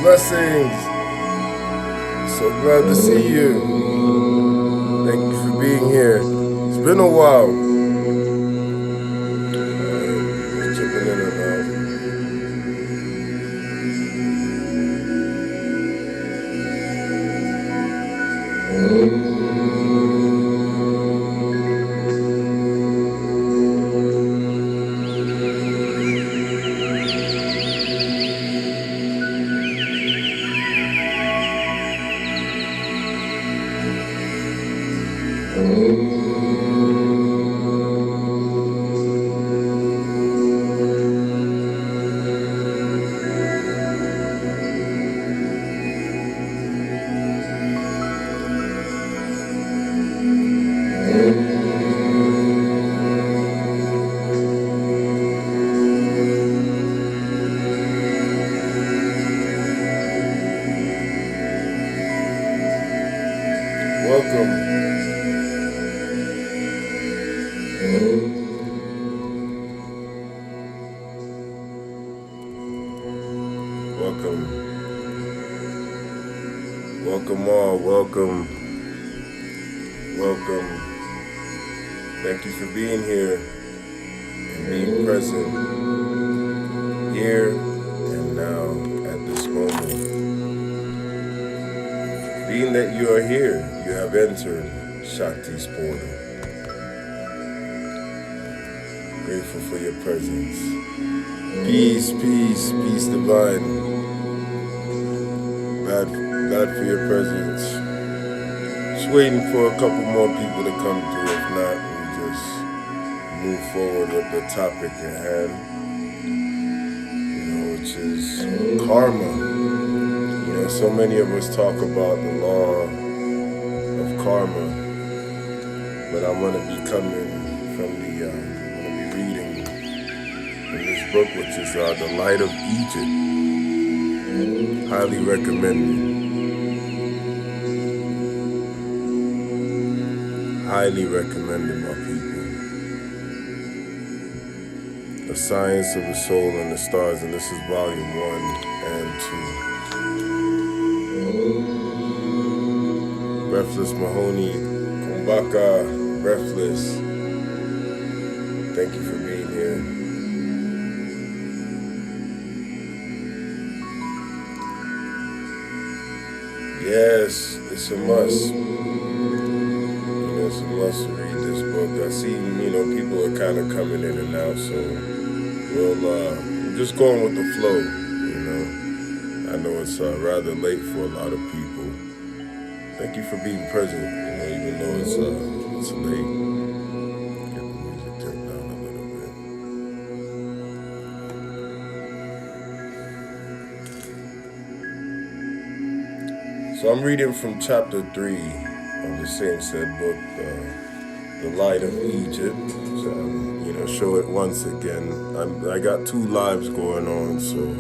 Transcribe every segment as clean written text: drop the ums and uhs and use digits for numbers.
Blessings. So glad to see you. Thank you for being here. It's been a while. Just chipping in and welcome. Welcome. Welcome all. Welcome. Welcome. Thank you for being here and being present here and now at this moment. Being that you are here, you have entered Shakti's portal. Grateful for your presence. Peace, peace, peace divine. Glad for your presence. Just waiting for a couple more people to come through. If not, we just move forward with the topic at hand, which is karma. So many of us talk about the law of karma, but I'm going to be coming from I'm going to be reading from this book, which is The Light of Egypt. Highly recommended. Highly recommended, my people. The Science of the Soul and the Stars, and this is volume 1 and 2. Breathless Mahoney, Kumbaka, Breathless. Thank you for being here. Yes, it's a must. It's a must to read this book. I see, people are kind of coming in and out, so we're just going with the flow, I know it's rather late for a lot of people. Thank you for being present, even though it's late. Get the music turned down a little bit. So I'm reading from chapter 3 of the same said book, The Light of Egypt. So, show it once again. I got 2 lives going on, so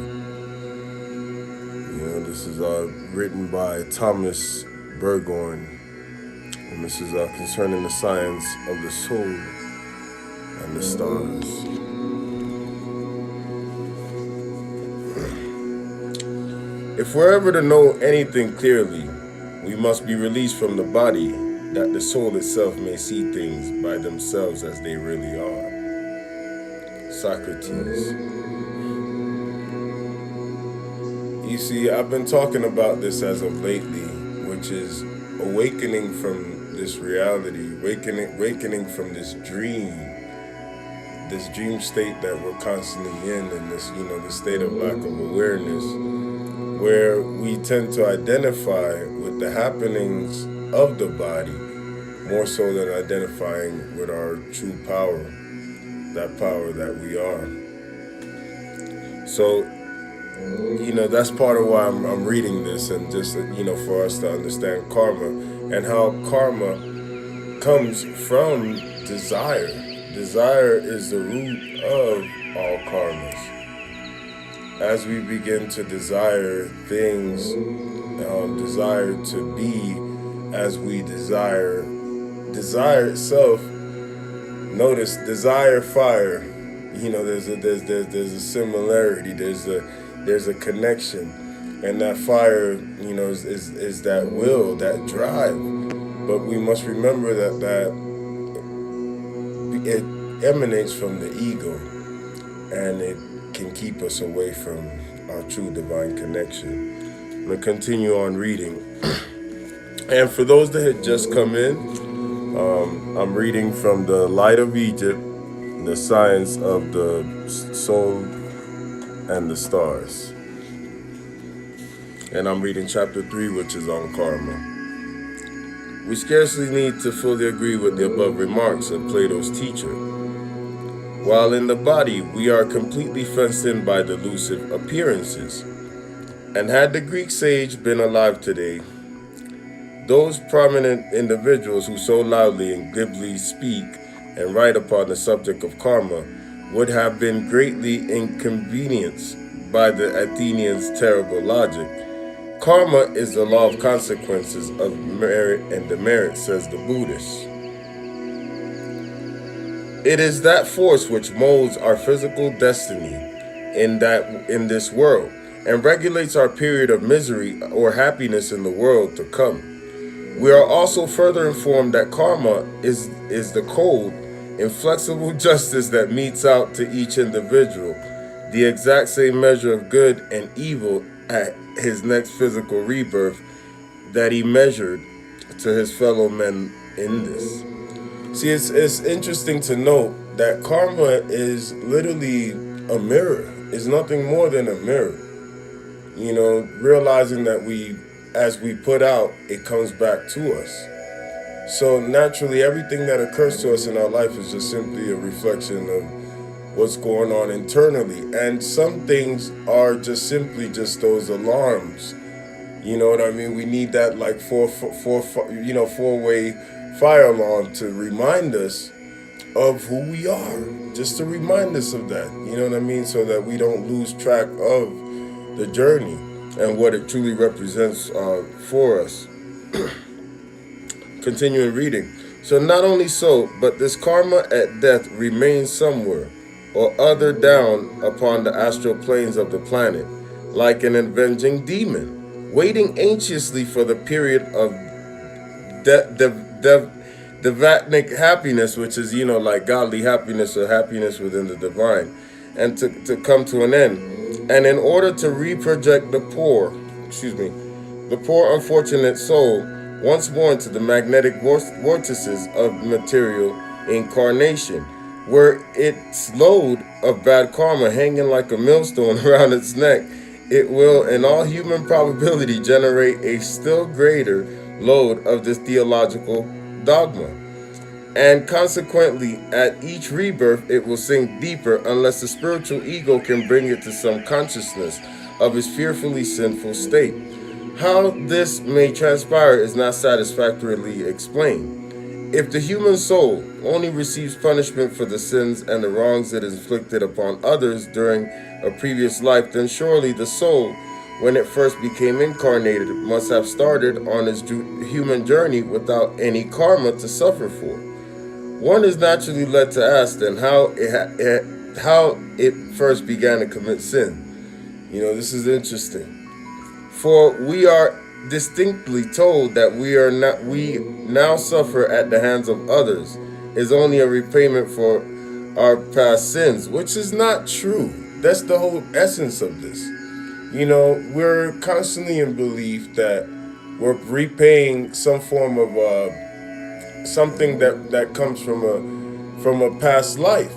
this is written by Thomas Burgoyne, and this is concerning the science of the soul and the stars. If we're ever to know anything clearly, we must be released from the body, that the soul itself may see things by themselves as they really are. Socrates. You see, I've been talking about this as of lately, which is awakening from this reality, awakening from this dream state that we're constantly in this, this state of lack of awareness, where we tend to identify with the happenings of the body more so than identifying with our true power, that power that we are. So that's part of why I'm reading this, and just, for us to understand karma and how karma comes from desire. Desire is the root of all karmas. As we begin to desire things, desire to be as we desire, desire itself, notice desire, fire, there's a similarity, there's a connection, and that fire, is that will, that drive. But we must remember that it emanates from the ego, and it can keep us away from our true divine connection. I'm going to continue on reading. And for those that had just come in, I'm reading from The Light of Egypt, The Science of the Soul and the Stars. And I'm reading chapter 3, which is on karma. We scarcely need to fully agree with the above remarks of Plato's teacher. While in the body, we are completely fenced in by delusive appearances. And had the Greek sage been alive today, those prominent individuals who so loudly and glibly speak and write upon the subject of karma would have been greatly inconvenienced by the Athenians' terrible logic. Karma is the law of consequences of merit and demerit, says the Buddhist. It is that force which molds our physical destiny in this world and regulates our period of misery or happiness in the world to come. We are also further informed that karma is the cold, inflexible justice that metes out to each individual the exact same measure of good and evil at his next physical rebirth that he measured to his fellow men in this. See, it's interesting to note that karma is literally a mirror. It's nothing more than a mirror. Realizing that as we put out, it comes back to us. So naturally, everything that occurs to us in our life is just simply a reflection of what's going on internally. And some things are just simply just those alarms. You know what I mean? We need that like four-way fire alarm to remind us of who we are, just to remind us of that, you know what I mean, so that we don't lose track of the journey and what it truly represents for us. Continuing reading. So not only so, but this karma at death remains somewhere or other down upon the astral planes of the planet, like an avenging demon, waiting anxiously for the period of Devatnik happiness, which is, like godly happiness or happiness within the divine, and to come to an end. And in order to reproject the poor unfortunate soul once more into the magnetic vortices of material incarnation, where its load of bad karma hanging like a millstone around its neck, it will, in all human probability, generate a still greater load of this theological dogma. And consequently, at each rebirth, it will sink deeper unless the spiritual ego can bring it to some consciousness of its fearfully sinful state. How this may transpire is not satisfactorily explained. If the human soul only receives punishment for the sins and the wrongs it has inflicted upon others during a previous life, then surely the soul, when it first became incarnated, must have started on its human journey without any karma to suffer for. One is naturally led to ask then how it first began to commit sin. This is interesting. For we are distinctly told that we now suffer at the hands of others is only a repayment for our past sins, which is not true. That's the whole essence of this. We're constantly in belief that we're repaying some form of something that comes from a past life.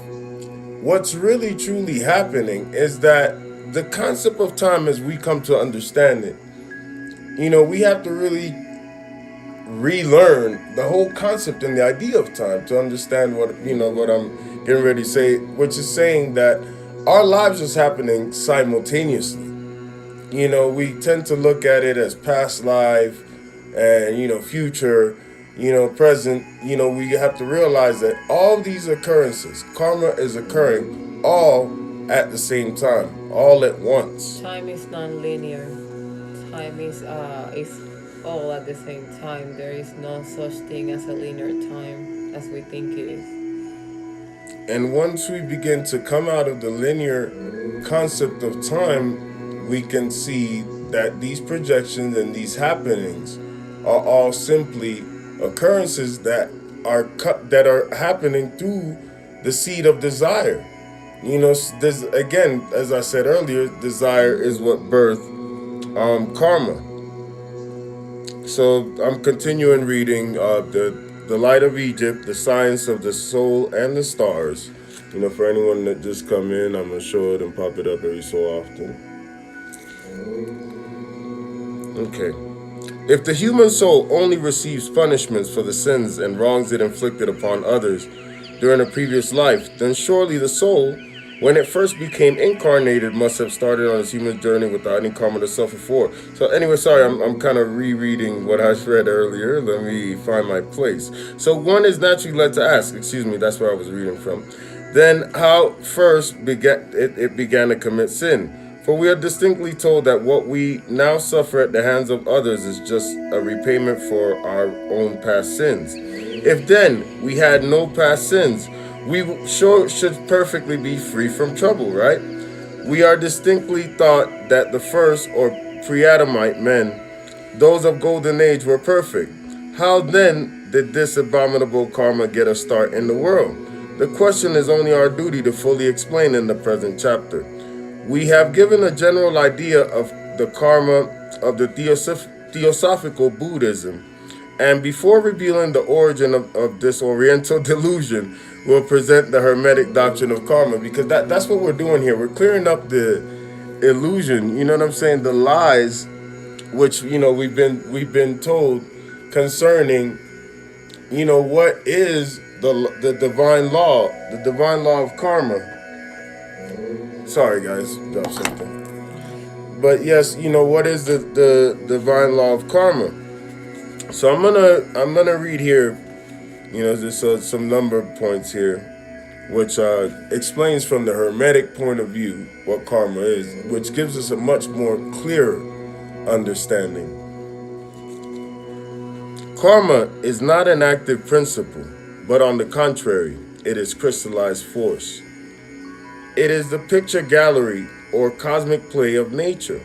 What's really truly happening is that the concept of time, as we come to understand it, we have to really relearn the whole concept and the idea of time to understand what I'm getting ready to say, which is saying that our lives is happening simultaneously. we tend to look at it as past life and, future, present. We have to realize that all these occurrences, karma is occurring all at the same time, all at once. Time is non-linear. Time is all at the same time. There is no such thing as a linear time as we think it is. And once we begin to come out of the linear concept of time, we can see that these projections and these happenings are all simply occurrences that are happening through the seed of desire. There's, again, as I said earlier, desire is what birth karma. So I'm continuing reading the Light of Egypt, the Science of the Soul and the Stars. For anyone that just come in, I'm gonna show it and pop it up every so often. Okay. If the human soul only receives punishments for the sins and wrongs it inflicted upon others during a previous life, then surely the soul, when it first became incarnated, must have started on its human journey without any karma to suffer for. So anyway, sorry, I'm kind of rereading what I read earlier. Let me find my place. So one is naturally led to ask, that's where I was reading from. Then how first it began to commit sin. For we are distinctly told that what we now suffer at the hands of others is just a repayment for our own past sins. If then we had no past sins, we sure should perfectly be free from trouble, right? We are distinctly taught that the first or pre-Adamite men, those of golden age, were perfect. How then did this abominable karma get a start in the world? The question is only our duty to fully explain in the present chapter. We have given a general idea of the karma of the Theosophical Buddhism, and before revealing the origin of this Oriental delusion, we'll present the Hermetic doctrine of karma, because that's what we're doing here. We're clearing up the illusion, the lies, which we've been told concerning, what is the divine law of karma. Sorry guys, dropped something. But yes, what is the divine law of karma? So I'm gonna read here, there's some number of points here, which explains from the Hermetic point of view what karma is, which gives us a much more clearer understanding. Karma is not an active principle, but on the contrary, it is crystallized force. It is the picture gallery or cosmic play of nature.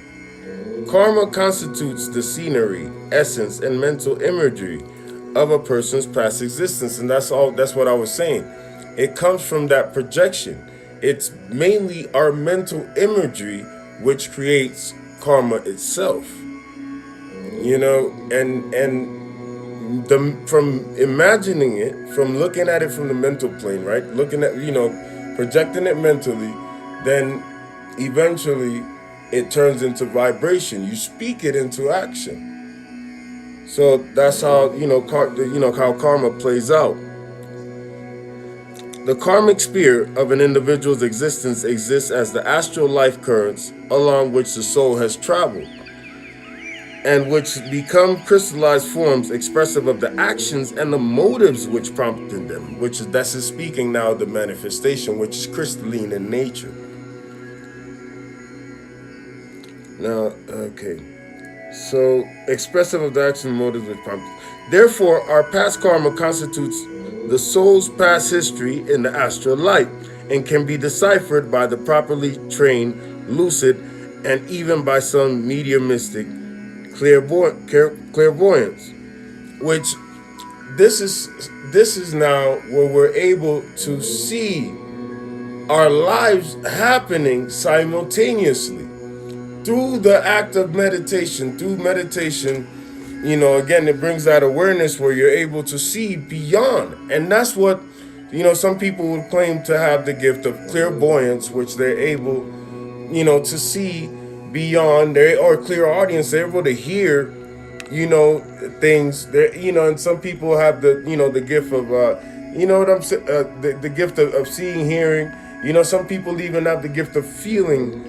Karma constitutes the scenery, essence, and mental imagery of a person's past existence, and that's what I was saying. It comes from that projection. It's mainly our mental imagery which creates karma itself. From imagining it, from looking at it from the mental plane, right? Looking at, projecting it mentally, then eventually it turns into vibration. You speak it into action. So that's how how karma plays out. The karmic sphere of an individual's existence exists as the astral life currents along which the soul has traveled, and which become crystallized forms expressive of the actions and the motives which prompted them, that's speaking now the manifestation, which is crystalline in nature. Now, okay. So, expressive of the action and motives which prompted. Therefore, our past karma constitutes the soul's past history in the astral light and can be deciphered by the properly trained, lucid, and even by some mediumistic clairvoyance, which this is now where we're able to see our lives happening simultaneously through the act of meditation. Through meditation, again, it brings that awareness where you're able to see beyond, and that's what some people would claim to have the gift of clairvoyance, which they're able to see beyond or clear audience. They're able to hear things there, and some people have the the gift of the gift of seeing, hearing. Some people even have the gift of feeling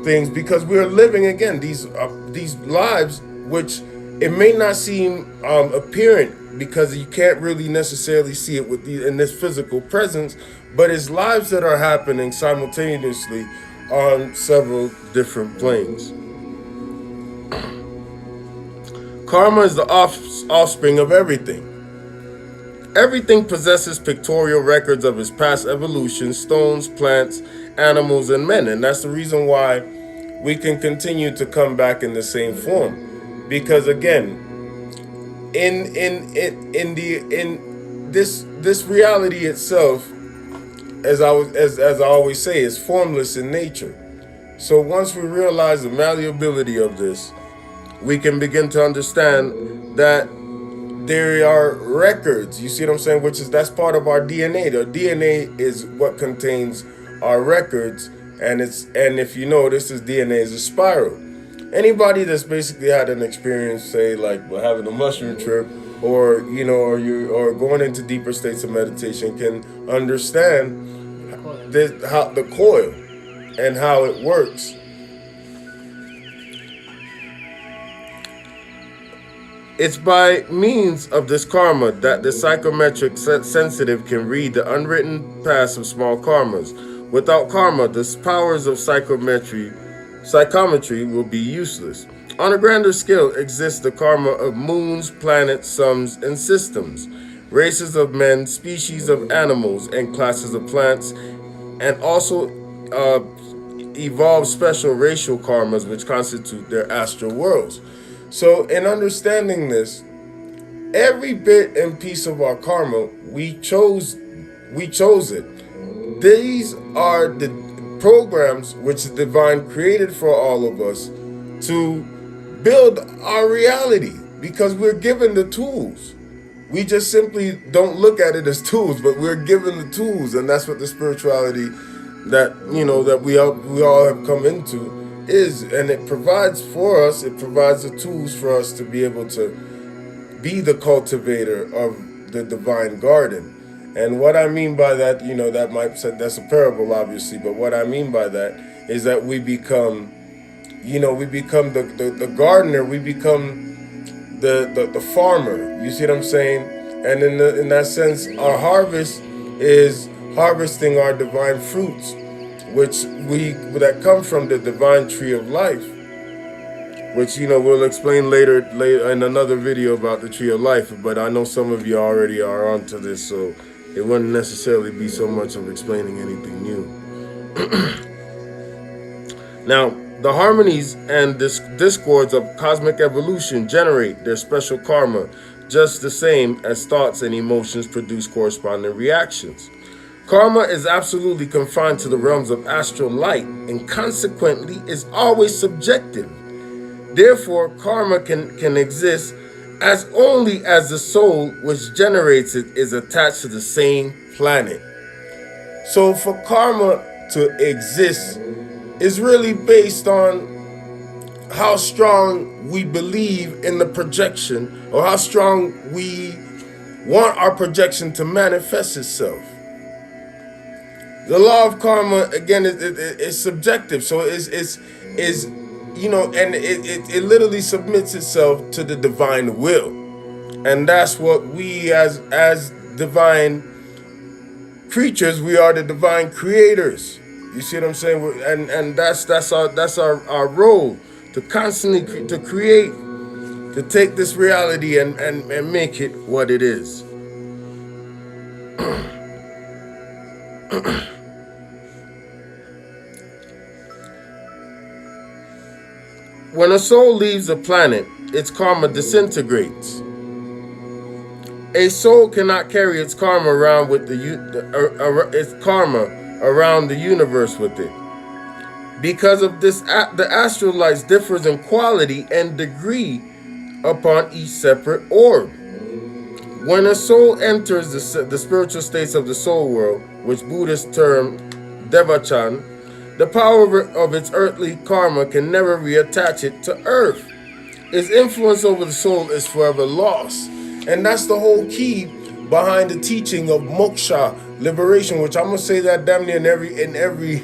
things, because we're living again these lives, which it may not seem apparent because you can't really necessarily see it in this physical presence, but it's lives that are happening simultaneously on several different planes. Karma is the offspring of everything. Everything possesses pictorial records of its past evolution: stones, plants, animals, and men. And that's the reason why we can continue to come back in the same form. Because again, in this reality itself, as I always say, is formless in nature. So once we realize the malleability of this, we can begin to understand that there are records, you see what I'm saying, that's part of our DNA. The DNA is what contains our records, and if you notice, this DNA is a spiral. Anybody that's basically had an experience, say like having a mushroom trip, or or going into deeper states of meditation, can understand how the coil and how it works. It's by means of this karma that the psychometric sensitive can read the unwritten past of small karmas. Without karma, the powers of psychometry will be useless. On a grander scale exists the karma of moons, planets, suns, and systems, races of men, species of animals, and classes of plants, and also evolved special racial karmas which constitute their astral worlds. So in understanding this, every bit and piece of our karma, we chose it. These are the programs which the divine created for all of us to build our reality, because we're given the tools. We just simply don't look at it as tools, but we're given the tools, and that's what the spirituality that we all have come into is, and it provides the tools for us to be able to be the cultivator of the divine garden. And what I mean by that, that might say that's a parable, obviously, but what I mean by that is that we become the gardener, we become the farmer. You see what I'm saying? And in that sense, our harvest is harvesting our divine fruits, that come from the divine tree of life, which we'll explain later in another video about the tree of life. But I know some of you already are onto this, so it wouldn't necessarily be so much of explaining anything new. Now, the harmonies and discords of cosmic evolution generate their special karma, just the same as thoughts and emotions produce corresponding reactions. Karma is absolutely confined to the realms of astral light, and consequently is always subjective. Therefore, karma can exist as only as the soul which generates it is attached to the same planet. So for karma to exist is really based on how strong we believe in the projection, or how strong we want our projection to manifest itself. The law of karma, again, is subjective, so it literally submits itself to the divine will, and that's what we as divine creatures, we are the divine creators. You see what I'm saying? And that's our role, to constantly to create, to take this reality and make it what it is. When a soul leaves a planet, its karma disintegrates. A soul cannot carry its karma around with its karma around the universe with it. Because of this, the astral light differs in quality and degree upon each separate orb. When a soul enters the spiritual states of the soul world, which Buddhists term Devachan, the power of its earthly karma can never reattach it to earth. Its influence over the soul is forever lost. And that's the whole key behind the teaching of moksha, liberation, which I'm going to say that damn near in every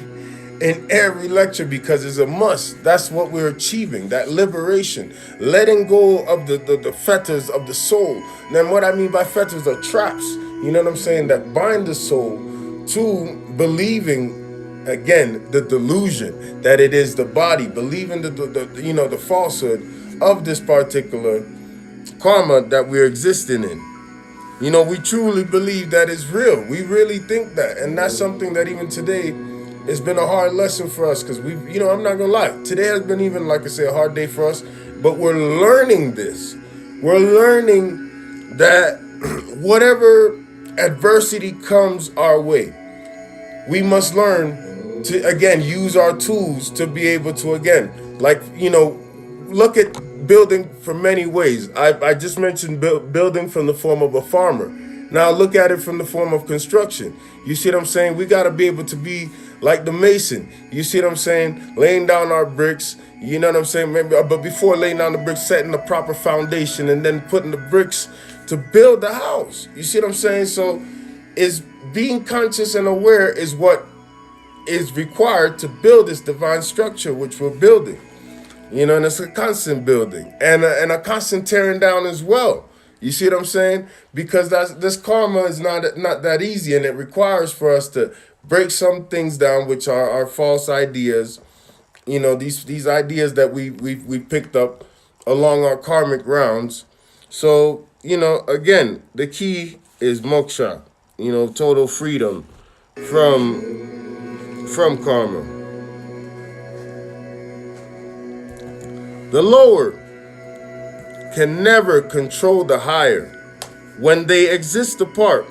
in every lecture because it's a must. That's what we're achieving, that liberation, letting go of the fetters of the soul. Then what I mean by fetters are traps, you know what I'm saying, that bind the soul to believing, again, the delusion that it is the body, believing the falsehood of this particular karma that we're existing in. We truly believe that it's real. We really think that. And that's something that even today, it's been a hard lesson for us because I'm not going to lie. Today has been even, like I say, a hard day for us. But we're learning this. We're learning that whatever adversity comes our way, we must learn to, again, use our tools to be able to, again, look at building from many ways. I just mentioned building from the form of a farmer. Now look at it from the form of construction. You see what I'm saying? We got to be able to be like the mason. You see what I'm saying? Laying down our bricks. You know what I'm saying? But before laying down the bricks, setting the proper foundation and then putting the bricks to build the house. You see what I'm saying? So is being conscious and aware is what is required to build this divine structure which we're building. And it's a constant building and a constant tearing down as well. You see what I'm saying? Because this karma is not that easy, and it requires for us to break some things down, which are our false ideas. These ideas that we picked up along our karmic rounds. So again, the key is moksha. Total freedom from karma. The lower can never control the higher when they exist apart.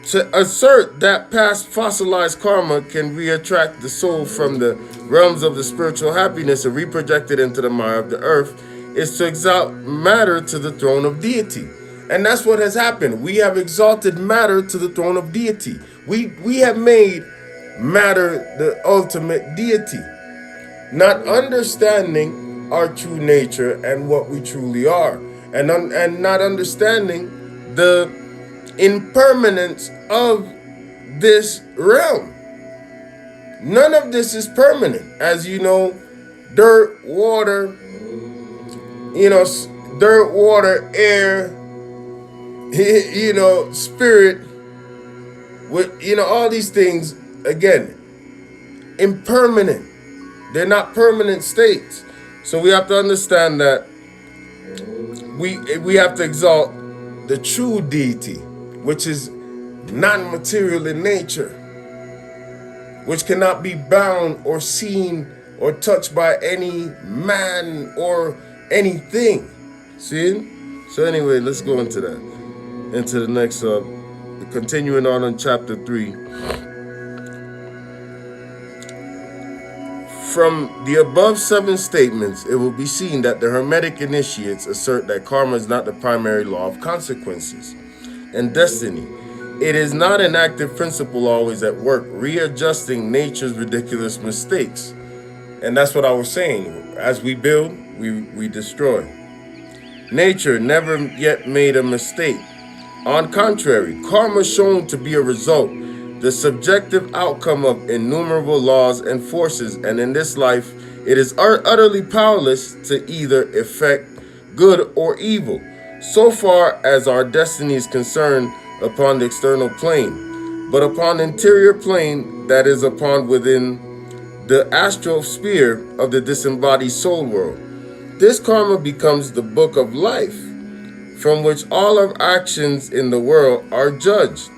To assert that past fossilized karma can reattract the soul from the realms of the spiritual happiness and reproject it into the mire of the earth is to exalt matter to the throne of deity. And that's what has happened. We have exalted matter to the throne of deity. We have made matter the ultimate deity, not understanding our true nature and what we truly are, and not understanding the impermanence of this realm. None of this is permanent, as you know. Dirt, water, air, spirit, with all these things, again, impermanent. They're not permanent states. So we have to understand that we have to exalt the true deity, which is non-material in nature, which cannot be bound or seen or touched by any man or anything. See? So anyway, let's go into the next continuing on in chapter 3. From the above 7 statements, it will be seen that the Hermetic initiates assert that karma is not the primary law of consequences and destiny. It is not an active principle always at work, readjusting nature's ridiculous mistakes. And that's what I was saying. As we build, we destroy. Nature never yet made a mistake. On contrary, karma is shown to be a result, the subjective outcome of innumerable laws and forces, and in this life, it is utterly powerless to either effect good or evil, so far as our destiny is concerned upon the external plane, but upon the interior plane, that is upon within the astral sphere of the disembodied soul world. This karma becomes the book of life, from which all of actions in the world are judged.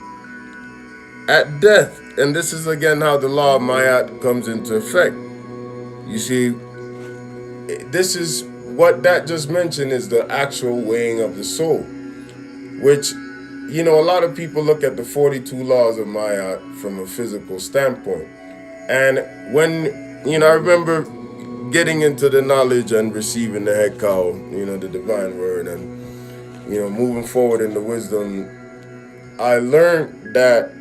At death, and this is again how the law of Mayat comes into effect. You see, this is what that just mentioned is the actual weighing of the soul, which, a lot of people look at the 42 laws of Mayat from a physical standpoint. And when, I remember getting into the knowledge and receiving the Hekau, the divine word, and, moving forward in the wisdom, I learned that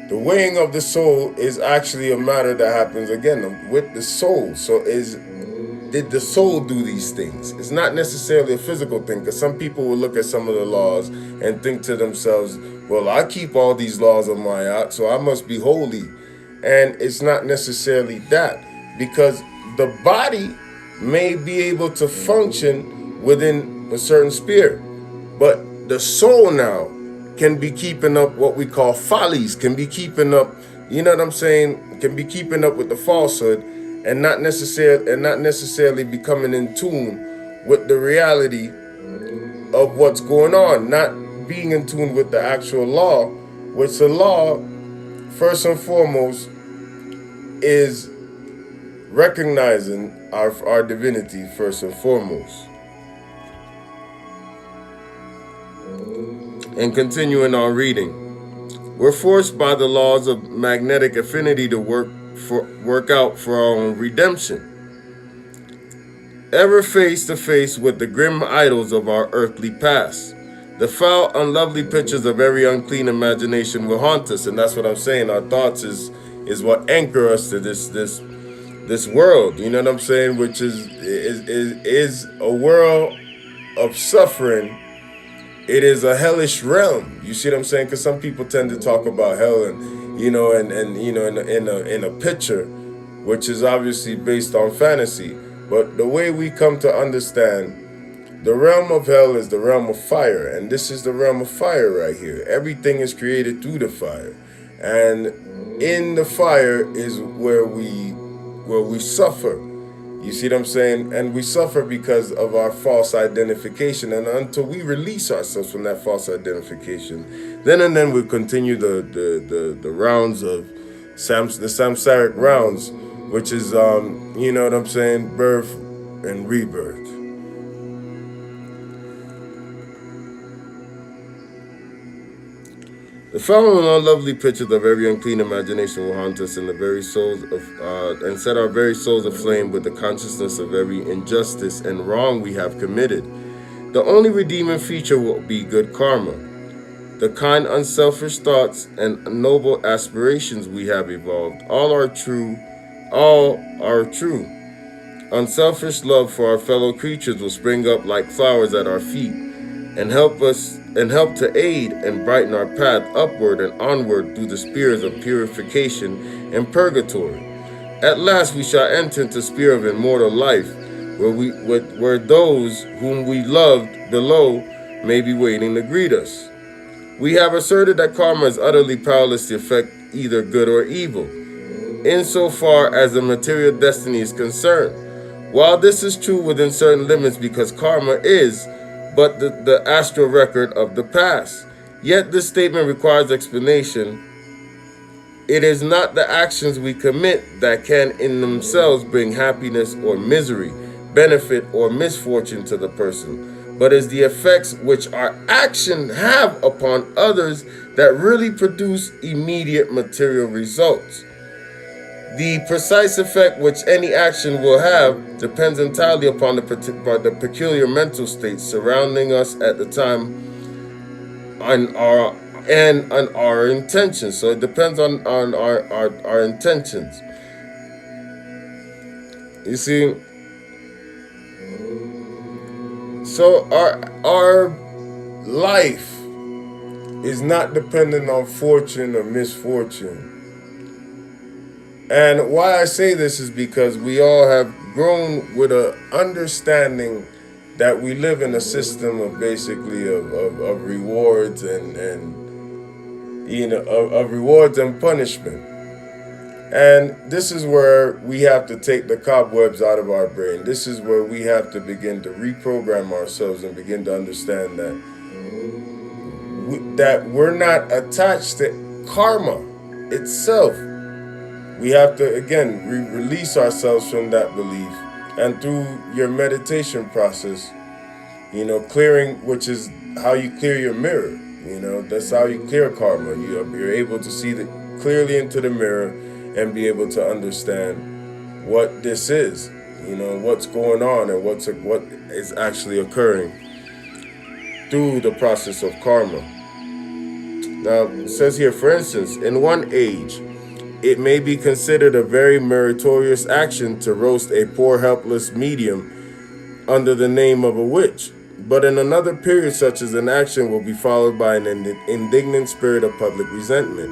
the weighing of the soul is actually a matter that happens, again, with the soul. So did the soul do these things? It's not necessarily a physical thing, because some people will look at some of the laws and think to themselves, well, I keep all these laws of Mayat, so I must be holy. And it's not necessarily that, because the body may be able to function within a certain spirit, but the soul now can be keeping up what we call follies, can be keeping up, you know what I'm saying, can be keeping up with the falsehood, and not necessarily becoming in tune with the reality of what's going on, not being in tune with the actual law, which the law, first and foremost, is recognizing our divinity first and foremost. And continuing on reading, we're forced by the laws of magnetic affinity to work out for our own redemption. Ever face to face with the grim idols of our earthly past, the foul, unlovely pictures of every unclean imagination will haunt us, and that's what I'm saying. Our thoughts is what anchor us to this world. You know what I'm saying? Which is a world of suffering. It is a hellish realm. You see what I'm saying? Because some people tend to talk about hell, and you know, and you know, in a picture, which is obviously based on fantasy. But the way we come to understand, the realm of hell is the realm of fire, and this is the realm of fire right here. Everything is created through the fire, and in the fire is where we suffer. You see what I'm saying? And we suffer because of our false identification. And until we release ourselves from that false identification, then we continue the rounds of the samsaric rounds, which is you know what I'm saying, birth and rebirth. The following unlovely pictures of every unclean imagination will haunt us in the very souls of, and set our very souls aflame with the consciousness of every injustice and wrong we have committed. The only redeeming feature will be good karma, the kind, unselfish thoughts and noble aspirations we have evolved. All are true. Unselfish love for our fellow creatures will spring up like flowers at our feet, and help to aid and brighten our path upward and onward through the spheres of purification and purgatory. At last we shall enter into sphere of immortal life, where those whom we loved below may be waiting to greet us. We have asserted that karma is utterly powerless to affect either good or evil, insofar as the material destiny is concerned. While this is true within certain limits, because karma is but the astral record of the past, yet this statement requires explanation. It is not the actions we commit that can in themselves bring happiness or misery, benefit or misfortune to the person, but is the effects which our action have upon others that really produce immediate material results. The precise effect which any action will have depends entirely upon the peculiar mental state surrounding us at the time and on our intentions. So it depends on our intentions. You see, so our life is not dependent on fortune or misfortune. And why I say this is because we all have grown with an understanding that we live in a system of basically of rewards and you know of rewards and punishment. And this is where we have to take the cobwebs out of our brain. This is where we have to begin to reprogram ourselves and begin to understand that we're not attached to karma itself. We have to, again, release ourselves from that belief. And through your meditation process, you know, clearing, which is how you clear your mirror, you know, that's how you clear karma. You're able to see clearly into the mirror and be able to understand what this is, you know, what's going on and what is actually occurring through the process of karma. Now, it says here, for instance, in one age, it may be considered a very meritorious action to roast a poor helpless medium under the name of a witch. But in another period, such as an action will be followed by an indignant spirit of public resentment.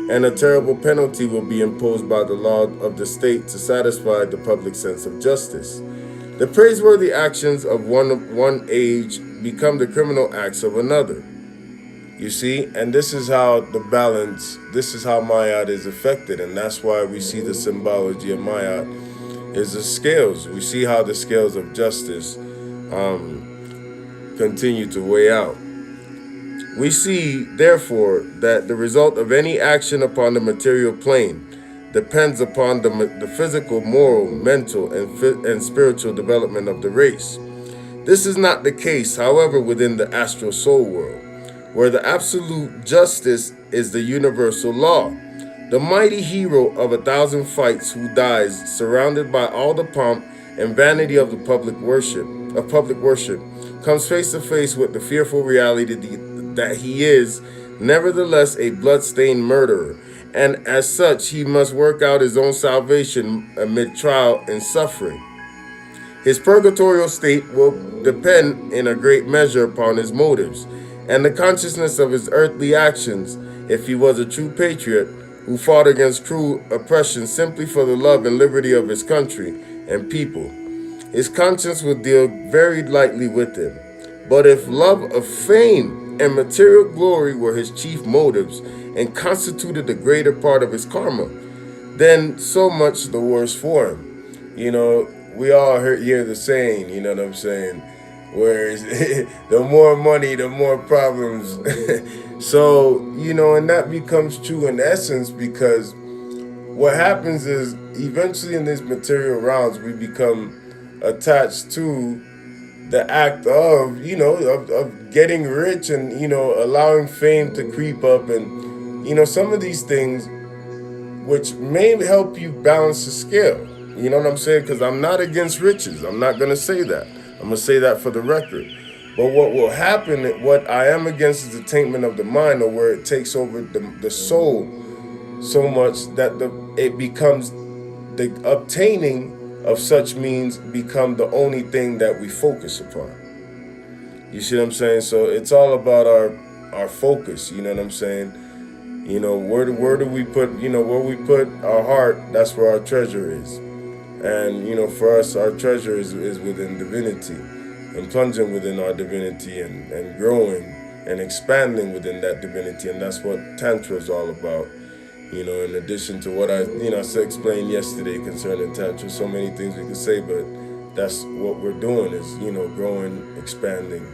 and a terrible penalty will be imposed by the law of the state to satisfy the public sense of justice. The praiseworthy actions of one age become the criminal acts of another. You see, and this is how the balance, this is how Mayat is affected, and that's why we see the symbology of Mayat is the scales. We see how the scales of justice continue to weigh out. We see, therefore, that the result of any action upon the material plane depends upon the physical, moral, mental, and spiritual development of the race. This is not the case, however, within the astral soul world, where the absolute justice is the universal law. The mighty hero of 1,000 fights who dies, surrounded by all the pomp and vanity of the public worship, comes face to face with the fearful reality that he is, nevertheless, a blood-stained murderer, and as such, he must work out his own salvation amid trial and suffering. His purgatorial state will depend in a great measure upon his motives and the consciousness of his earthly actions. If he was a true patriot who fought against cruel oppression simply for the love and liberty of his country and people, his conscience will deal very lightly with him. But if love of fame and material glory were his chief motives and constituted the greater part of his karma, then so much the worse for him. You know, we all hear the saying, you know what I'm saying? Whereas the more money, the more problems. So, you know, and that becomes true in essence, because what happens is eventually in these material rounds, we become attached to the act of, you know, of getting rich and, you know, allowing fame to creep up and, you know, some of these things which may help you balance the scale. You know what I'm saying? Because I'm not against riches. I'm not going to say that. I'm going to say that for the record. But what will happen, what I am against is the taintment of the mind, or where it takes over the soul so much that it becomes the obtaining of such means become the only thing that we focus upon. You see what I'm saying? So it's all about our focus, you know what I'm saying? You know, where do we put, you know, where we put our heart, that's where our treasure is. And, you know, for us, our treasure is within divinity, and plunging within our divinity and growing and expanding within that divinity. And that's what Tantra is all about. You know, in addition to what I explained yesterday concerning Tantra, so many things we could say, but that's what we're doing is, you know, growing, expanding,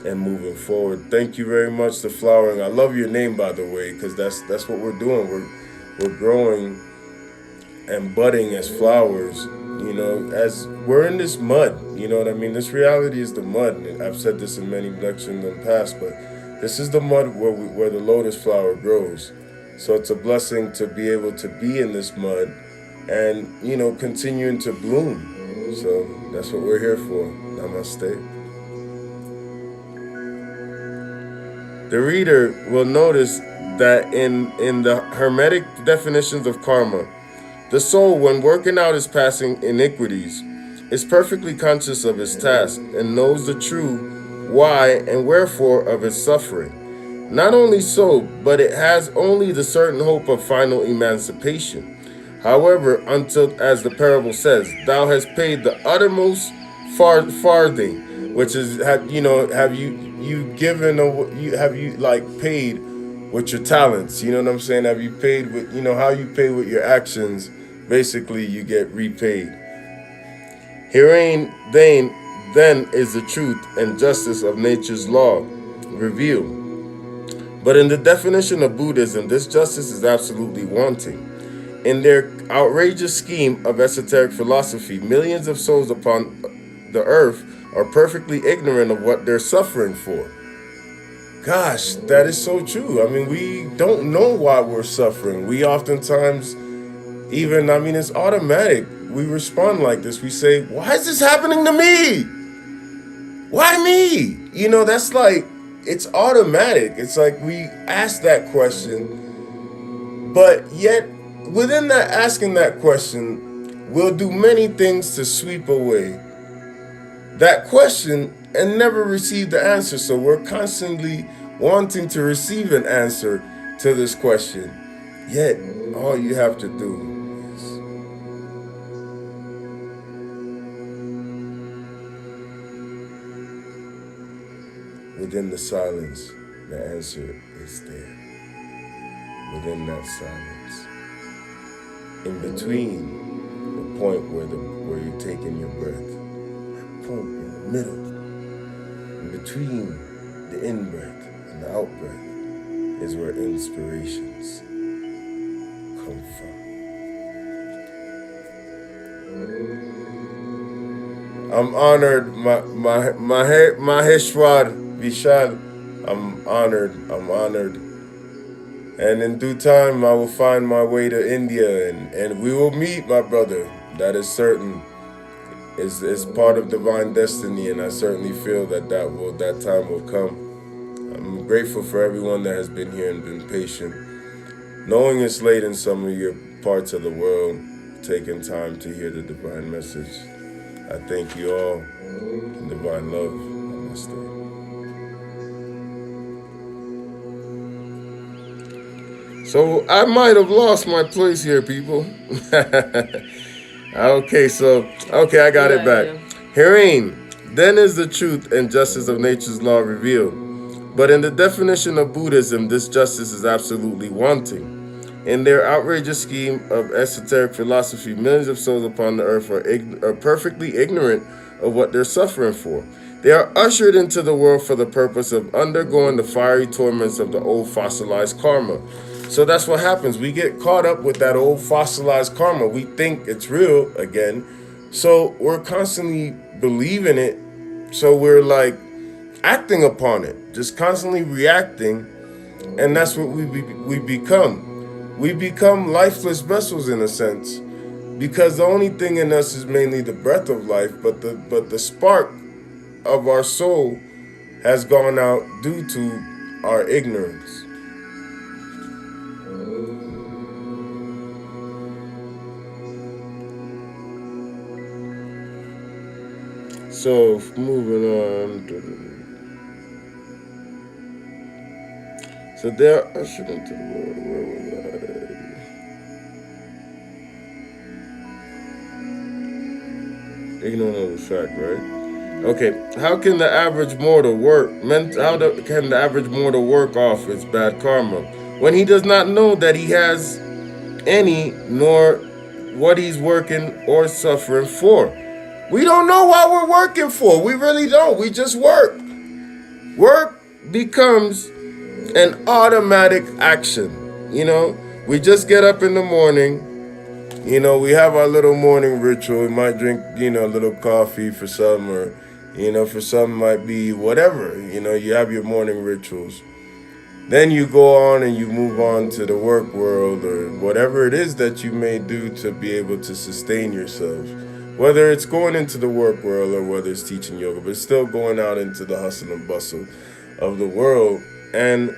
and moving forward. Thank you very much, The Flowering. I love your name, by the way, because that's what we're doing. We're growing and budding as flowers, you know, as we're in this mud, you know what I mean? This reality is the mud. I've said this in many lectures in the past, but this is the mud where the lotus flower grows. So it's a blessing to be able to be in this mud and, you know, continuing to bloom. So that's what we're here for. Namaste. The reader will notice that in the Hermetic definitions of karma, the soul, when working out his passing iniquities, is perfectly conscious of his task and knows the true why and wherefore of its suffering. Not only so, but it has only the certain hope of final emancipation. However, until, as the parable says, thou hast paid the uttermost farthing, which is, have you paid with your talents? You know what I'm saying? Have you paid with, you know, how you pay with your actions? Basically, you get repaid. Herein then is the truth and justice of nature's law revealed. But in the definition of Buddhism, this justice is absolutely wanting. In their outrageous scheme of esoteric philosophy, millions of souls upon the earth are perfectly ignorant of what they're suffering for. Gosh, that is so true. I mean, we don't know why we're suffering. We oftentimes it's automatic. We respond like this. We say, why is this happening to me? Why me? You know, that's like, it's automatic. It's like we ask that question, but yet within that asking that question, we'll do many things to sweep away that question and never receive the answer. So we're constantly wanting to receive an answer to this question. Yet, all you have to do is within the silence, the answer is there. Within that silence. In between the point where you're taking your breath, that point in the middle, in between the in-breath and the out-breath is where inspirations come from. I'm honored, Maheshwar Vishal. I'm honored. And in due time, I will find my way to India, and we will meet, my brother. That is certain. Is part of divine destiny, and I certainly feel that time will come. I'm grateful for everyone that has been here and been patient. Knowing it's late in some of your parts of the world, taking time to hear the divine message. I thank you all in divine love. Namaste. So I might have lost my place here, people. Okay, I got it back. Herein, then is the truth and justice of nature's law revealed. But in the definition of Buddhism, this justice is absolutely wanting. In their outrageous scheme of esoteric philosophy, millions of souls upon the earth are perfectly ignorant of what they're suffering for. They are ushered into the world for the purpose of undergoing the fiery torments of the old fossilized karma. So that's what happens. We get caught up with that old fossilized karma. We think it's real again. So we're constantly believing it. So we're like acting upon it, just constantly reacting. And that's what we become. We become lifeless vessels in a sense, because the only thing in us is mainly the breath of life, but the spark of our soul has gone out due to our ignorance. So moving on. So they're ushered into the world. Where was I? Ignorant of the fact, right? Okay. How can the average mortal can the average mortal work off its bad karma when he does not know that he has any, nor what he's working or suffering for? We don't know what we're working for. We really don't. We just work. Work becomes an automatic action. We just get up in the morning. We have our little morning ritual. We might drink, a little coffee for some, or, for some might be whatever. You have your morning rituals. Then you go on and you move on to the work world, or whatever it is that you may do to be able to sustain yourself. Whether it's going into the work world or whether it's teaching yoga, but still going out into the hustle and bustle of the world. And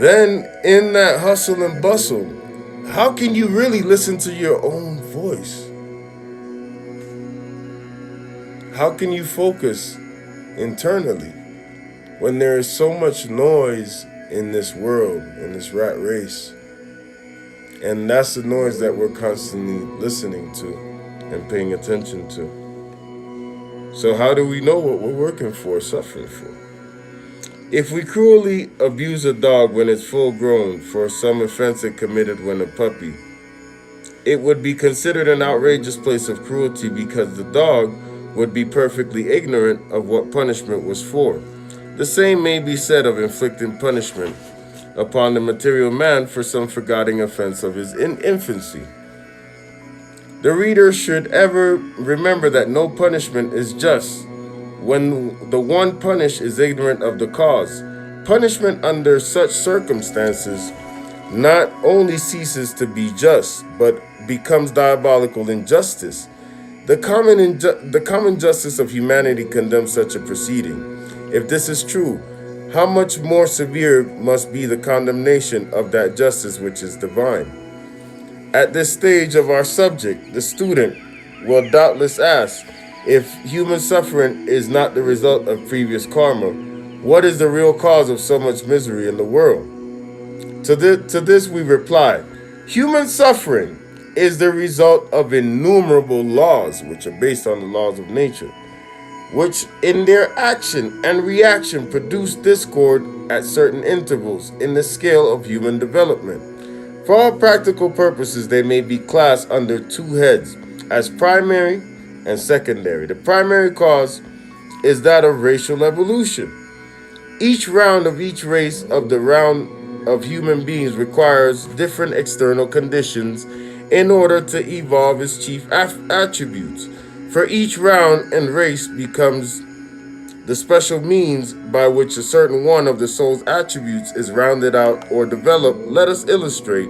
then in that hustle and bustle, how can you really listen to your own voice? How can you focus internally when there is so much noise in this world, in this rat race? And that's the noise that we're constantly listening to and paying attention to. So how do we know what we're working for, suffering for? If we cruelly abuse a dog when it's full grown for some offense it committed when a puppy, it would be considered an outrageous place of cruelty, because the dog would be perfectly ignorant of what punishment was for. The same may be said of inflicting punishment upon the material man for some forgotten offense of his infancy. The reader should ever remember that no punishment is just when the one punished is ignorant of the cause. Punishment under such circumstances not only ceases to be just, but becomes diabolical injustice. The common justice of humanity condemns such a proceeding. If this is true, how much more severe must be the condemnation of that justice which is divine? At this stage of our subject, the student will doubtless ask, if human suffering is not the result of previous karma, what is the real cause of so much misery in the world? To this we reply, human suffering is the result of innumerable laws, which are based on the laws of nature, which in their action and reaction produce discord at certain intervals in the scale of human development. For all practical purposes, they may be classed under two heads, as primary and secondary. The primary cause is that of racial evolution. Each round of each race of the round of human beings requires different external conditions in order to evolve its chief attributes. For each round and race becomes the special means by which a certain one of the soul's attributes is rounded out or developed. Let us illustrate.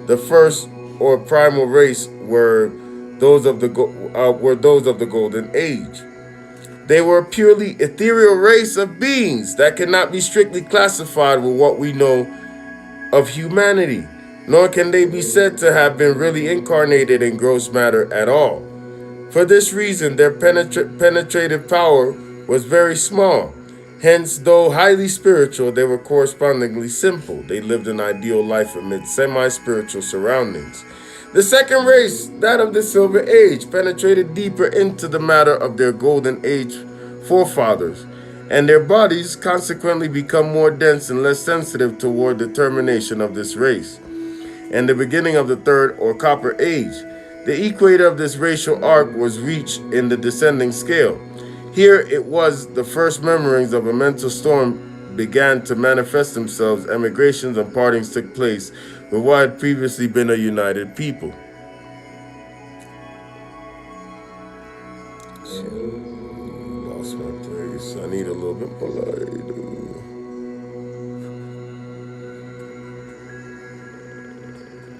The first or primal race were those of the Golden Age. They were a purely ethereal race of beings that cannot be strictly classified with what we know of humanity, nor can they be said to have been really incarnated in gross matter at all. For this reason, their penetrative power was very small. Hence, though highly spiritual, they were correspondingly simple. They lived an ideal life amid semi-spiritual surroundings. The second race, that of the Silver Age, penetrated deeper into the matter of their Golden Age forefathers, and their bodies consequently become more dense and less sensitive toward the termination of this race, and the beginning of the Third or Copper Age. The equator of this racial arc was reached in the descending scale. Here it was the first murmurings of a mental storm began to manifest themselves. Emigrations and partings took place with what had previously been a united people. Lost my place. I need a little bit more light.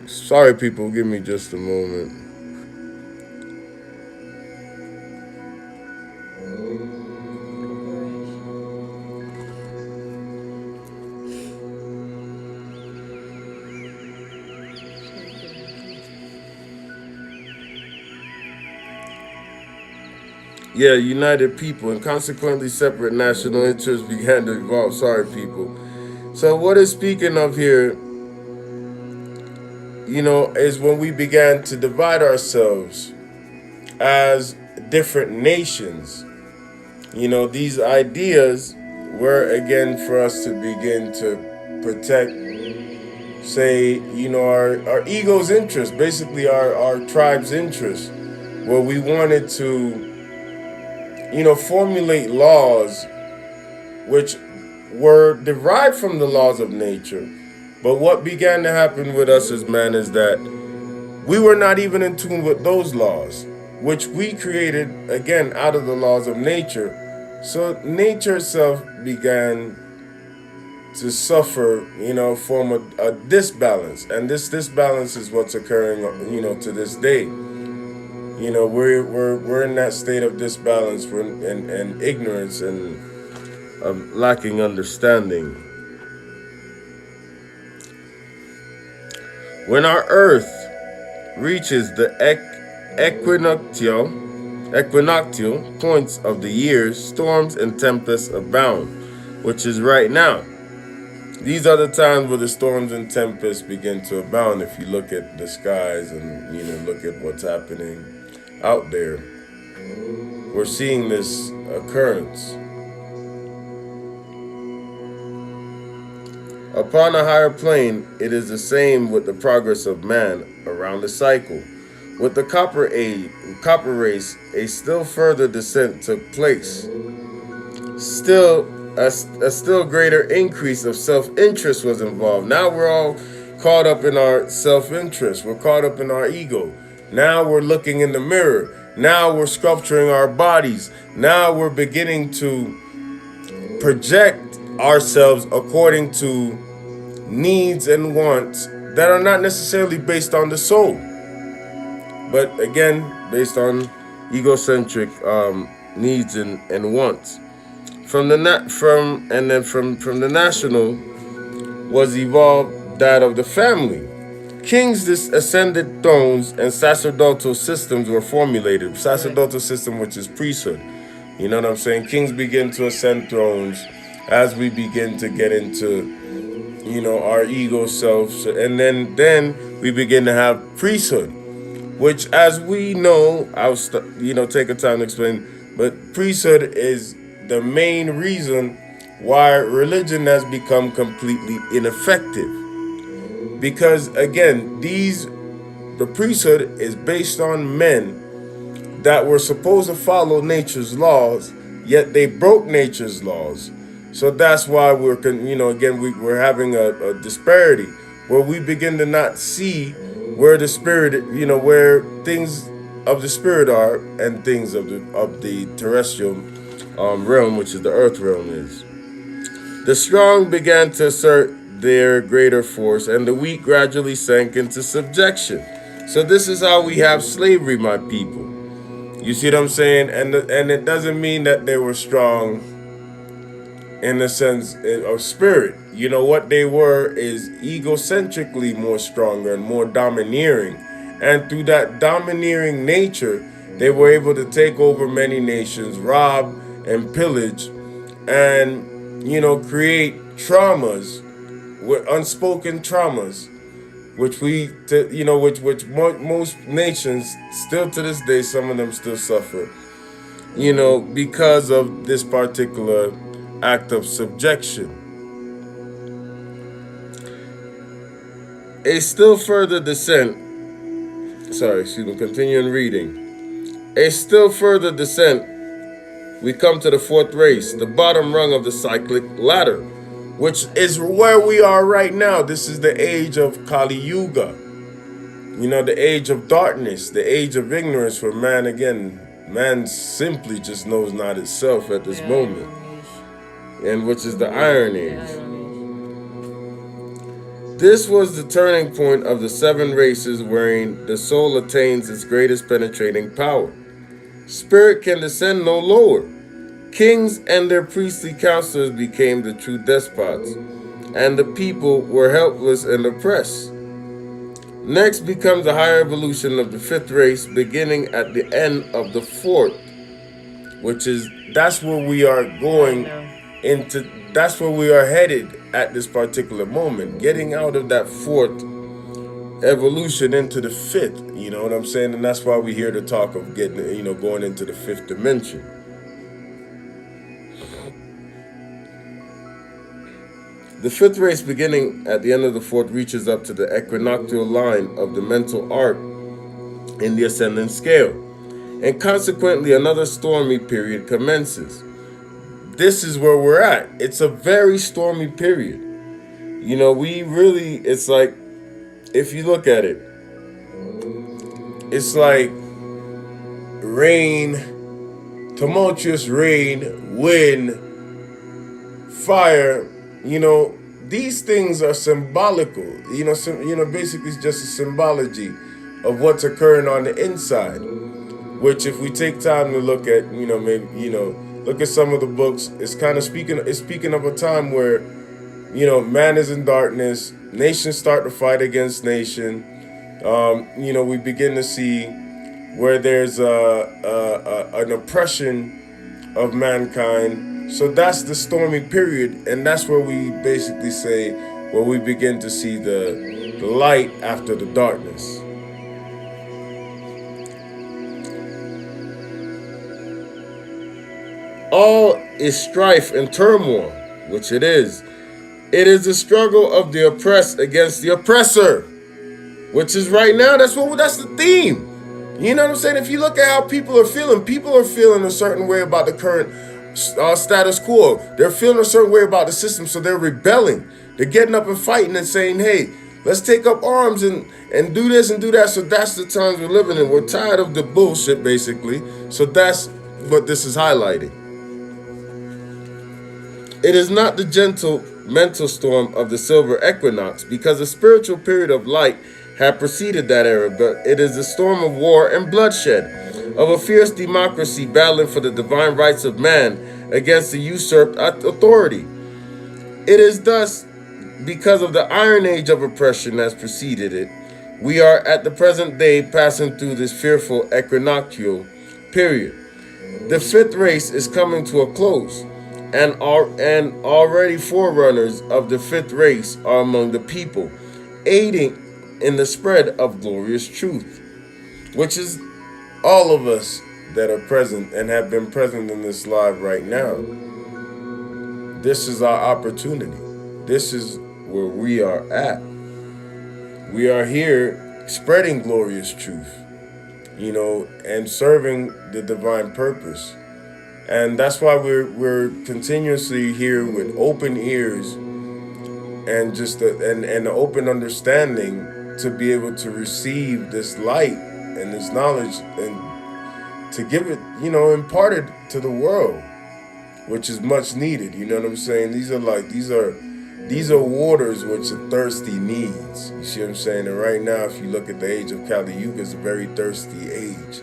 Sorry, people. Give me just a moment. Yeah, united people and consequently separate national interests began to evolve. Sorry, people. So what it's speaking of here, is when we began to divide ourselves as different nations. These ideas were, again, for us to begin to protect, say, our ego's interest, basically our tribe's interest, where we wanted to formulate laws which were derived from the laws of nature. But what began to happen with us as man is that we were not even in tune with those laws, which we created, again, out of the laws of nature. So nature itself began to suffer, form a disbalance. And this disbalance is what's occurring, to this day. We're in that state of disbalance and ignorance and of lacking understanding. When our earth reaches the equinoctial points of the years, storms and tempests abound, which is right now. These are the times where the storms and tempests begin to abound. If you look at the skies and look at what's happening out there, we're seeing this occurrence. Upon a higher plane, it is the same with the progress of man around the cycle. With the copper race, a still further descent took place. A still greater increase of self-interest was involved. Now we're all caught up in our self-interest. We're caught up in our ego. Now we're looking in the mirror. Now we're sculpturing our bodies. Now we're beginning to project ourselves according to needs and wants that are not necessarily based on the soul, but again, based on egocentric needs and wants. From the national was evolved that of the family. Kings ascended thrones and sacerdotal systems were formulated. Sacerdotal system, which is priesthood. You know what I'm saying? Kings begin to ascend thrones as we begin to get into, our ego selves, and then we begin to have priesthood, which, as we know, take a time to explain, but priesthood is the main reason why religion has become completely ineffective. Because again, the priesthood is based on men that were supposed to follow nature's laws, yet they broke nature's laws. So that's why we're having a disparity where we begin to not see where the spirit, where things of the spirit are and things of the terrestrial realm, which is the earth realm, is. The strong began to assert their greater force, and the weak gradually sank into subjection. So this is how we have slavery, my people. You see what I'm saying? And it doesn't mean that they were strong in the sense of spirit. What they were is egocentrically more stronger and more domineering. And through that domineering nature, they were able to take over many nations, rob and pillage, and create traumas, with unspoken traumas, which most nations still to this day, some of them still suffer, because of this particular act of subjection. A still further descent, continuing reading. A still further descent, we come to the fourth race, the bottom rung of the cyclic ladder, which is where we are right now. This is the age of Kali Yuga, the age of darkness, the age of ignorance, where man simply just knows not itself at this moment, and which is the Iron Age. This was the turning point of the 7 races wherein the soul attains its greatest penetrating power. Spirit can descend no lower. Kings and their priestly counselors became the true despots, and the people were helpless and oppressed. Next becomes the higher evolution of the 5th race, beginning at the end of the 4th, that's where we are going into, that's where we are headed at this particular moment, getting out of that 4th evolution into the 5th, you know what I'm saying? And that's why we hear the talk of going into the 5th dimension. The 5th race, beginning at the end of the 4th, reaches up to the equinoctial line of the mental arc in the ascending scale, and consequently another stormy period commences. This is where we're at. It's a very stormy period. It's like, if you look at it, it's like rain, tumultuous rain, wind, fire. These things are symbolical. Basically it's just a symbology of what's occurring on the inside. Which, if we take time to look at, look at some of the books, it's kind of speaking of a time where, man is in darkness, nations start to fight against nation. We begin to see where there's an oppression of mankind. So that's the stormy period, and that's where we basically say, where we begin to see the light after the darkness. All is strife and turmoil, which it is. It is the struggle of the oppressed against the oppressor, which is right now, that's the theme. You know what I'm saying? If you look at how people are feeling a certain way about the current status quo. They're feeling a certain way about the system, so they're rebelling. They're getting up and fighting and saying, hey, let's take up arms and do this and do that. So that's the times we're living in. We're tired of the bullshit, basically. So that's what this is highlighting. It is not the gentle mental storm of the silver equinox, because the spiritual period of light had preceded that era, but it is the storm of war and bloodshed, of a fierce democracy battling for the divine rights of man against the usurped authority. It is thus, because of the Iron Age of oppression that preceded it, we are at the present day passing through this fearful equinoctial period. The 5th race is coming to a close. and already forerunners of the fifth race are among the people, aiding in the spread of glorious truth, which is all of us that are present and have been present in this live right now. This is our opportunity. This is where we are at. We are here spreading glorious truth, and serving the divine purpose. And that's why we're continuously here with open ears and just an open understanding to be able to receive this light and this knowledge and to give it, imparted to the world, which is much needed. You know what I'm saying? These are waters which a thirsty needs. You see what I'm saying? And right now, if you look at the age of Kali Yuga, it's a very thirsty age.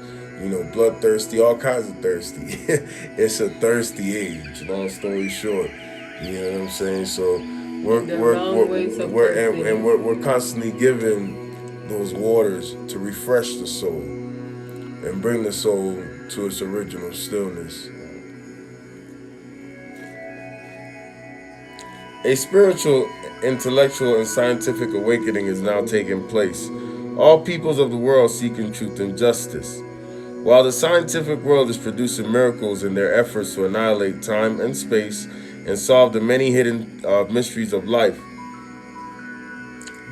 Bloodthirsty, all kinds of thirsty. It's a thirsty age. Long story short, you know what I'm saying. So we're constantly given those waters to refresh the soul and bring the soul to its original stillness. A spiritual, intellectual, and scientific awakening is now taking place. All peoples of the world seeking truth and justice. While the scientific world is producing miracles in their efforts to annihilate time and space and solve the many hidden mysteries of life,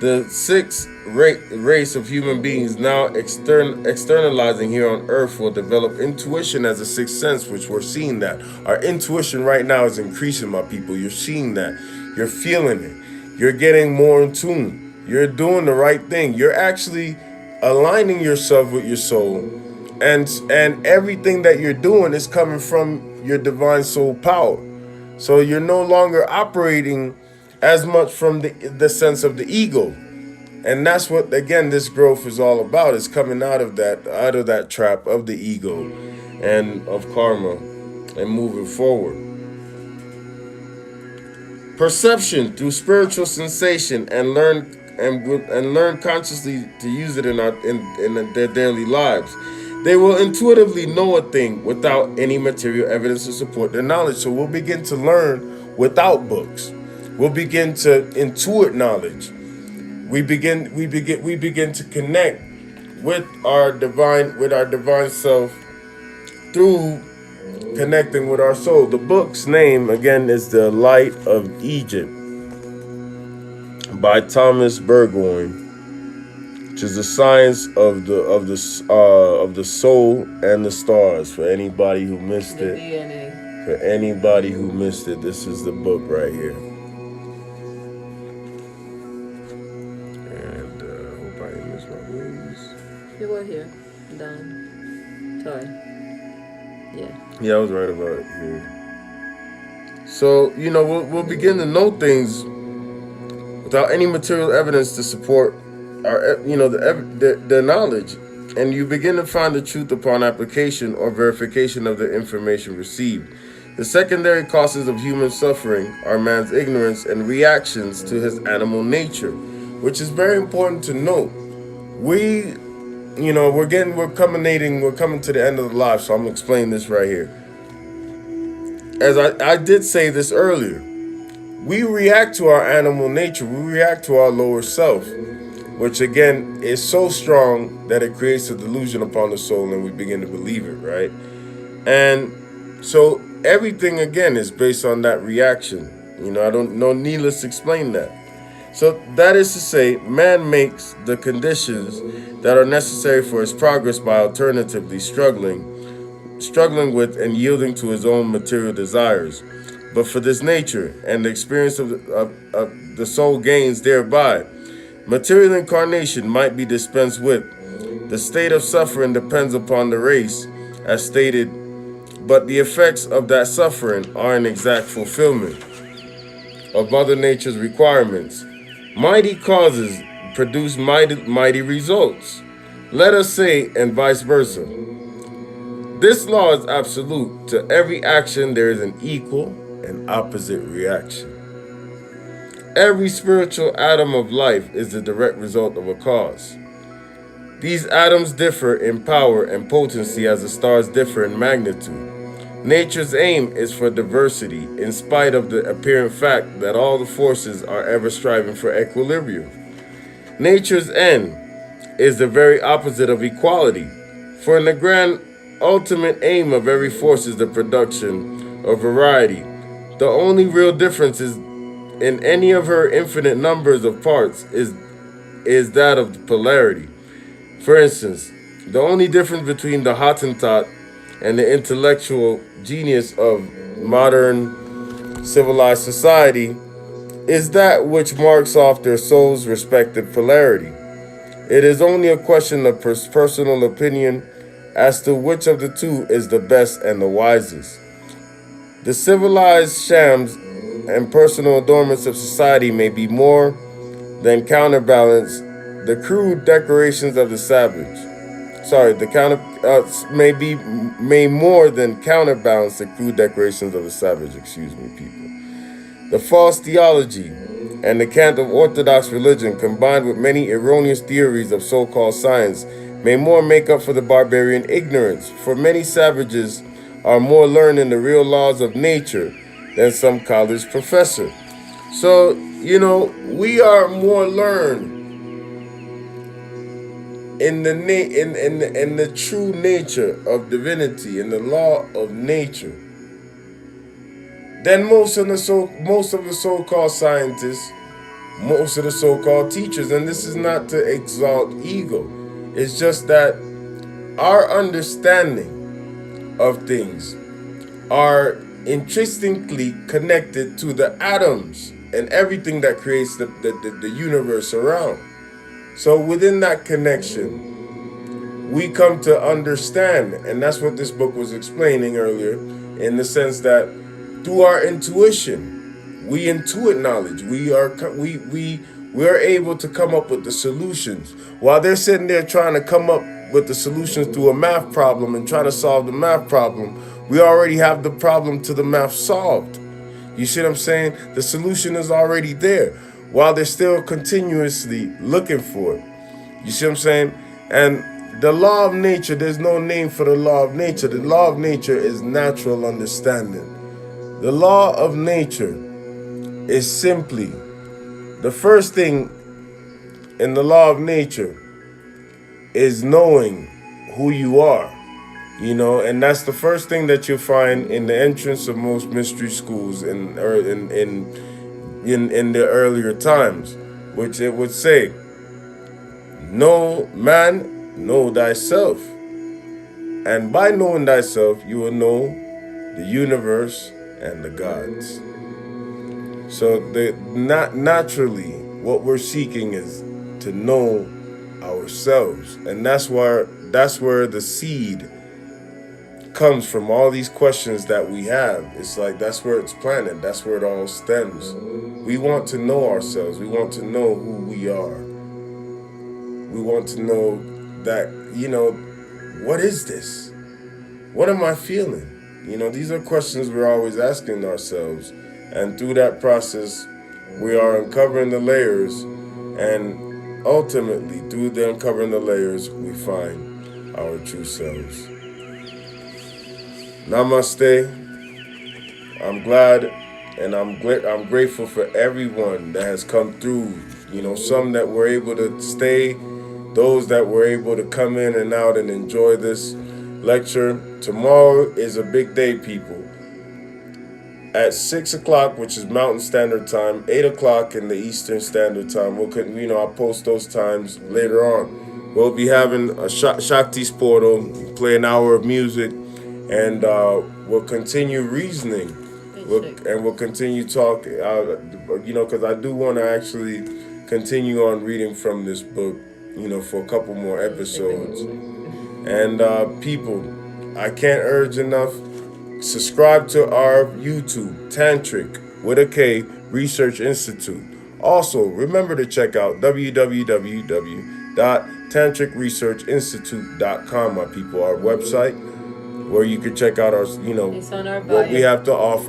the sixth race of human beings now externalizing here on Earth will develop intuition as a sixth sense, which we're seeing that. Our intuition right now is increasing, my people. You're seeing that. You're feeling it. You're getting more in tune. You're doing the right thing. You're actually aligning yourself with your soul. And everything that you're doing is coming from your divine soul power. So you're no longer operating as much from the sense of the ego. And that's what, again, this growth is all about. It's coming out of that trap of the ego and of karma and moving forward. Perception through spiritual sensation and learn consciously to use it in their daily lives. They will intuitively know a thing without any material evidence to support their knowledge. So we'll begin to learn without books. We'll begin to intuit knowledge. We begin to connect with our divine self through connecting with our soul. The book's name again is The Light of Egypt by Thomas Burgoyne, which is the science of the soul and the stars. For anybody who missed it, DNA. For anybody who missed it, this is the book right here. And hope I didn't miss my words. You were here, down. Sorry. Yeah, I was right about it here. So we'll begin to know things without any material evidence to support our, the knowledge, and you begin to find the truth upon application or verification of the information received. The secondary causes of human suffering are man's ignorance and reactions to his animal nature, which is very important to note. We're coming to the end of the life, so I'm explaining this right here. As I did say this earlier, we react to our animal nature, we react to our lower self, which again is so strong that it creates a delusion upon the soul and we begin to believe it, right? And so everything again is based on that reaction. I don't know, needless to explain that. So that is to say, man makes the conditions that are necessary for his progress by alternatively struggling with and yielding to his own material desires. But for this nature and the experience of the soul gains thereby, material incarnation might be dispensed with. The state of suffering depends upon the race, as stated, but the effects of that suffering are an exact fulfillment of Mother Nature's requirements. Mighty causes produce mighty results, let us say, and vice versa. This law is absolute. To every action there is an equal and opposite reaction. Every spiritual atom of life is the direct result of a cause. These atoms differ in power and potency as the stars differ in magnitude. Nature's aim is for diversity, in spite of the apparent fact that all the forces are ever striving for equilibrium. Nature's end is the very opposite of equality, for in the grand ultimate aim of every force is the production of variety. The only real difference is in any of her infinite numbers of parts is that of polarity. For instance, the only difference between the Hottentot and the intellectual genius of modern civilized society is that which marks off their souls' respective polarity. It is only a question of personal opinion as to which of the two is the best and the wisest. The civilized shams and personal adornments of society may be more than counterbalance the crude decorations of the savage. Sorry, the counter may more than counterbalance the crude decorations of the savage. Excuse me, people. The false theology and the cant of orthodox religion, combined with many erroneous theories of so-called science, may more make up for the barbarian ignorance. For many savages are more learned in the real laws of nature than some college professor. So, we are more learned in the true nature of divinity, in the law of nature, than most of the so-called scientists, most of the so-called teachers. And this is not to exalt ego. It's just that our understanding of things are intrinsically connected to the atoms and everything that creates the universe around. So within that connection, we come to understand, and that's what this book was explaining earlier, in the sense that through our intuition, we intuit knowledge. We are able to come up with the solutions. While they're sitting there trying to come up with the solutions through a math problem and trying to solve the math problem, we already have the problem to the math solved. You see what I'm saying? The solution is already there, while they're still continuously looking for it. You see what I'm saying? And the law of nature, there's no name for the law of nature. The law of nature is natural understanding. The law of nature is simply the first thing in the law of nature is knowing who you are, and that's the first thing that you'll find in the entrance of most mystery schools in the earlier times, which it would say, "Know man, know thyself, and by knowing thyself, you will know the universe and the gods." So naturally, what we're seeking is to know ourselves, and that's where the seed comes from. All these questions that we have, it's like that's where it's planted. That's where it all stems. We want to know ourselves. We want to know who we are. We want to know that, what is this? What am I feeling? These are questions we're always asking ourselves. And through that process, we are uncovering the layers. And ultimately, through the uncovering the layers, we find our true selves. Namaste. I'm glad and I'm grateful for everyone that has come through. Some that were able to stay, those that were able to come in and out and enjoy this lecture. Tomorrow is a big day, people. At 6 o'clock, which is Mountain Standard Time, 8 o'clock in the Eastern Standard Time. I'll post those times later on. We'll be having a Shakti Sportal, play an hour of music, and we'll continue reasoning. We'll continue talking, because I do want to actually continue on reading from this book, for a couple more episodes. And people, I can't urge enough, subscribe to our YouTube, Tantric, with a K, Research Institute. Also, remember to check out www.tantricresearchinstitute.com, my people, our website, where you can check out our, It's on our bio. what we have to offer.